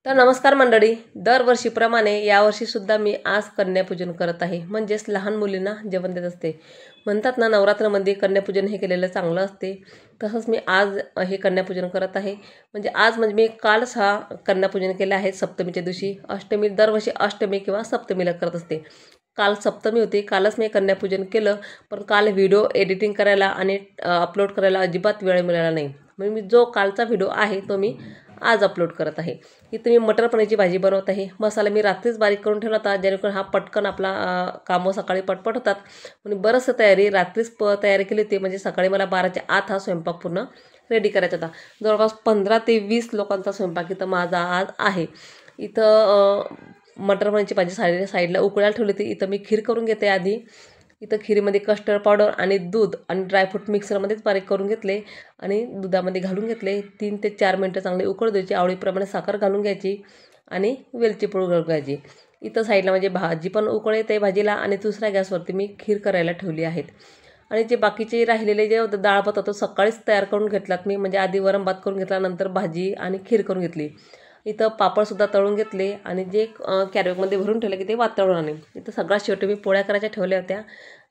तर नमस्कार मंडळी, दरवर्षीप्रमाणे यावर्षीसुद्धा मी आज कन्यापूजन करत आहे. म्हणजेच लहान मुलींना जेवण देत असते. म्हणतात ना, नवरात्रामध्ये कन्यापूजन हे केलेलं चांगलं असते. तसंच मी आज हे कन्यापूजन करत आहे. म्हणजे मी कालच हा कन्यापूजन केलं आहे सप्तमीच्या दिवशी. अष्टमी दरवर्षी अष्टमी किंवा सप्तमीला करत असते. काल सप्तमी होती, कालच मी कन्यापूजन केलं. पण काल व्हिडिओ एडिटिंग करायला आणि अपलोड करायला अजिबात वेळ मिळाला नाही. म्हणजे मी जो कालचा व्हिडिओ आहे तो मी आज अपलोड करत आहे. इथं मी मटर पनीरची भाजी बनवत आहे. मसाला मी रात्रीच बारीक करून ठेवला होता, जेणेकरून हा पटकन आपला कामं सकाळी पटपट होतात. म्हणून बरंचसं तयारी रात्रीच तयारी केली होती. म्हणजे सकाळी मला 12च्या आत हा स्वयंपाक पूर्ण रेडी करायचा होता. जवळपास 15 ते 20 लोकांचा स्वयंपाक इथं माझा आज आहे. इथं मटर पनीरची भाजी साईडला उकळायला ठेवली होती. इथं मी खीर करून घेते आधी. इथं खिरीमध्ये कस्टर्ड पावडर आणि दूध आणि ड्रायफ्रूट मिक्सरमध्येच बारीक करून घेतले आणि दुधामध्ये घालून घेतले. 3 ते 4 मिनटं चांगले उकळू द्यायची. आवडीप्रमाणे साखर घालून घ्यायची आणि वेलची पूड घालून घ्यायची. इथं साईडला म्हणजे भाजी पण उकळते भाजीला आणि दुसऱ्या गॅसवरती मी खीर करायला ठेवली आहेत. आणि जे बाकीचे राहिलेले जे डाळ भात होतं सकाळीच तयार करून घेतलात मी. म्हणजे आधी वरण भात करून घेतला, नंतर भाजी आणि खीर करून घेतली. इथं पापडसुद्धा तळून घेतले आणि जे कॅरीबॅगमध्ये भरून ठेवले की ते वातळून आणले. इथं सगळ्यात शेवटी मी पोळ्या करायच्या ठेवल्या होत्या.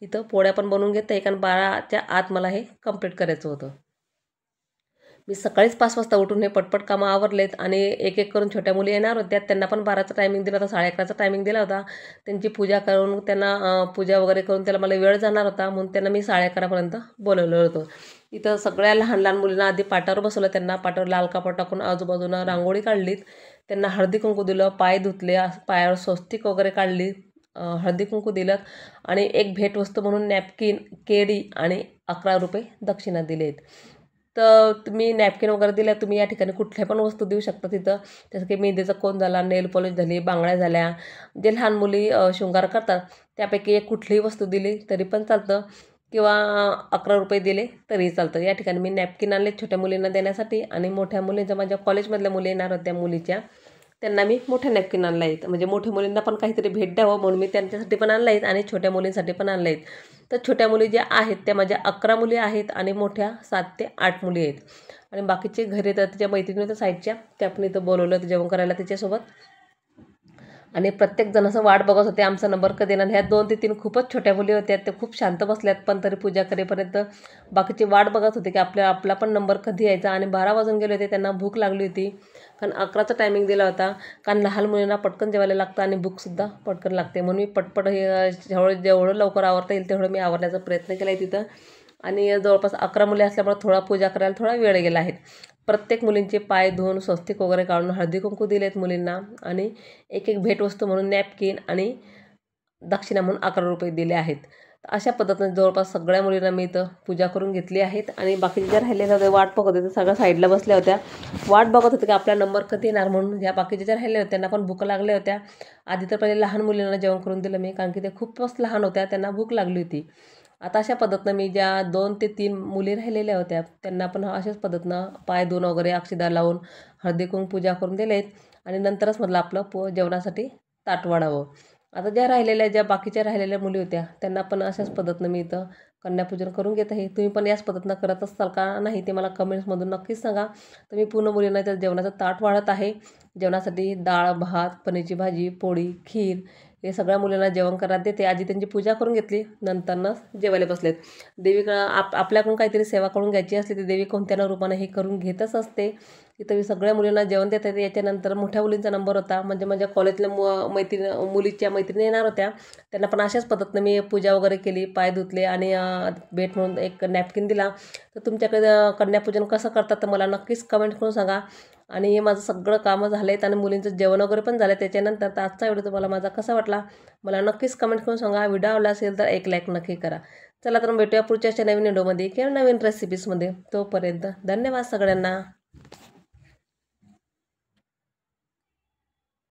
इथं पोळ्या पण बनवून घेते, कारण 12च्या आत मला हे कंप्लीट करायचं होतं. मी सकाळीच 5 वाजता उठून हे पटपट कामं आवरलेत आणि एक एक करून छोट्या मुली येणार होत्या. त्यांना पण 12चा टायमिंग दिला होता, 11:30चा टायमिंग दिला होता. त्यांची पूजा करून त्यांना पूजा वगैरे करून त्याला मला वेळ जाणार होता, म्हणून त्यांना मी 11:30पर्यंत बोलवलं होतं. इथं सगळ्या लहान लहान मुलींना आधी पाटावर बसवलं. त्यांना पाटावर लाल कापड टाकून आजूबाजूनं रांगोळी काढलीत. त्यांना हळदी कुंकू दिलं, पाय धुतले, पायावर स्वस्तिक वगैरे काढली, हळदी कुंकू दिलं आणि एक भेटवस्तू म्हणून नॅपकिन, केळी आणि 11 रुपये दक्षिणा दिलेत. तर तुम्ही नॅपकिन वगैरे दिल्या, तुम्ही या ठिकाणी कुठल्या पण वस्तू देऊ शकता तिथं. जसं की मेहंदीचा कोन झाला, नेल पॉलिश झाली, बांगड्या झाल्या. जे लहान मुली शृंगार करतात त्यापैकी एक कुठलीही वस्तू दिली तरी पण चालतं किंवा 11 रुपये दिले तरीही चालतं. या ठिकाणी मी नॅपकिन आणले छोट्या मुलींना देण्यासाठी आणि मोठ्या मुलींच्या माझ्या कॉलेजमधल्या मुली येणार होत्या मुलीच्या, त्यांना मी मोठ्या नॅपकिन आणल्या आहेत. म्हणजे मोठ्या मुलींना पण काहीतरी भेट द्यावं म्हणून मी त्यांच्यासाठी पण आणल्या आहेत आणि छोट्या मुलींसाठी पण आणल्या आहेत. तर छोट्या मुली ज्या आहेत त्या माझ्या 11 मुली आहेत आणि मोठ्या 7 ते 8 मुली आहेत. आणि बाकीचे घरी तर तिच्या मैत्रिणी होत्या साईडच्या, त्या पण इथं बोलवलं जेवण करायला तिच्यासोबत. आणि प्रत्येकजण असं वाट बघत होते आमचा नंबर कधी येणार. ह्या 2 ते 3 खूपच छोट्या मुली होत्या, त्या खूप शांत बसल्यात, पण तरी पूजा करेपर्यंत बाकीची वाट बघत होते की आपला पण नंबर कधी यायचा. आणि 12 वाजून गेले होते, त्यांना भूक लागली होती, कारण 11चा टायमिंग दिला होता. कारण लहान मुलींना पटकन जेवायला लागतं आणि भूकसुद्धा पटकन लागते, म्हणून मी पटपट हे जेवढं लवकर आवरता येईल तेवढं मी आवरण्याचा प्रयत्न केला आहे तिथं. आणि जवळपास 11 मुली असल्यामुळे थोडा पूजा करायला थोडा वेळ गेला आहे. प्रत्येक मुलींचे पाय धुवून स्वस्तिक वगैरे काढून हळदी कुंकू दिलेत मुलींना आणि एक एक भेटवस्तू म्हणून नॅपकिन आणि दक्षिणा म्हणून 11 रुपये दिले आहेत. अशा पद्धतीने जवळपास सगळ्या मुलींना मी इथं पूजा करून घेतली आहेत. आणि बाकीचे ज्या राहिलेल्या होत्या वाट बघत होते, सगळ्या साईडला बसल्या होत्या, वाट बघत होते की आपला नंबर कधी येणार म्हणून. ह्या बाकीच्या ज्या राहिल्या होत्या त्यांना पण भूक लागल्या होत्या. आधी तर पहिले लहान मुलींना जेवण करून दिलं मी, कारण की ते खूपच लहान होत्या, त्यांना भूक लागली होती. आता अशा पद्धतीनं मी ज्या 2 ते 3 मुली राहिलेल्या होत्या त्यांना पण अशाच पद्धतीनं पाय धुवून वगैरे अक्षदा लावून हळदी कुंकू पूजा करून दिलेत. आणि नंतरच म्हटलं आपलं जेवणासाठी ताट वाढावं. आता ज्या बाकीच्या राहिलेल्या मुली होत्या त्यांना पण अशाच पद्धतीनं मी इथं कन्यापूजन करून घेत आहे. तुम्ही पण याच पद्धतीनं करत असाल का नाही ते मला कमेंट्समधून नक्कीच सांगा. तर मी पूर्ण मुलींना इथं जेवणाचं ताट वाढत आहे. जेवणासाठी डाळ, भात, पनीरची भाजी, पोळी, खीर हे सगळ्या मुलींना जेवण करायला देते. आधी त्यांची पूजा करून घेतली, नंतरनं जेवायला बसलेत. आपल्याकडून काहीतरी सेवा करून घ्यायची असली तर देवी कोणत्या ना रूपाने हे करून घेतच असते. इथं मी सगळ्या मुलींना जेवण देत आहे. याच्यानंतर मोठ्या मुलींचा नंबर होता, म्हणजे माझ्या कॉलेजला मुलीच्या मैत्रिणी येणार होत्या, त्यांना पण अशाच पद्धतीनं मी पूजा वगैरे केली, पाय धुतले आणि भेट म्हणून एक नॅपकिन दिला. तर तुमच्याकडे कन्यापूजन कसं करतात तर मला नक्कीच कमेंट करून सांगा. आणि हे माझं सगळं कामं झाले आहेत आणि मुलींचं जेवण वगैरे पण झालं. त्याच्यानंतर तर आजचा व्हिडिओ तुम्हाला माझा कसा वाटला मला नक्कीच कमेंट करून सांगा. व्हिडिओ आवडला असेल तर एक लाईक नक्की करा. चला तर भेटूया पुढच्या नवीन व्हिडिओमध्ये किंवा नवीन रेसिपीजमध्ये. तोपर्यंत धन्यवाद सगळ्यांना.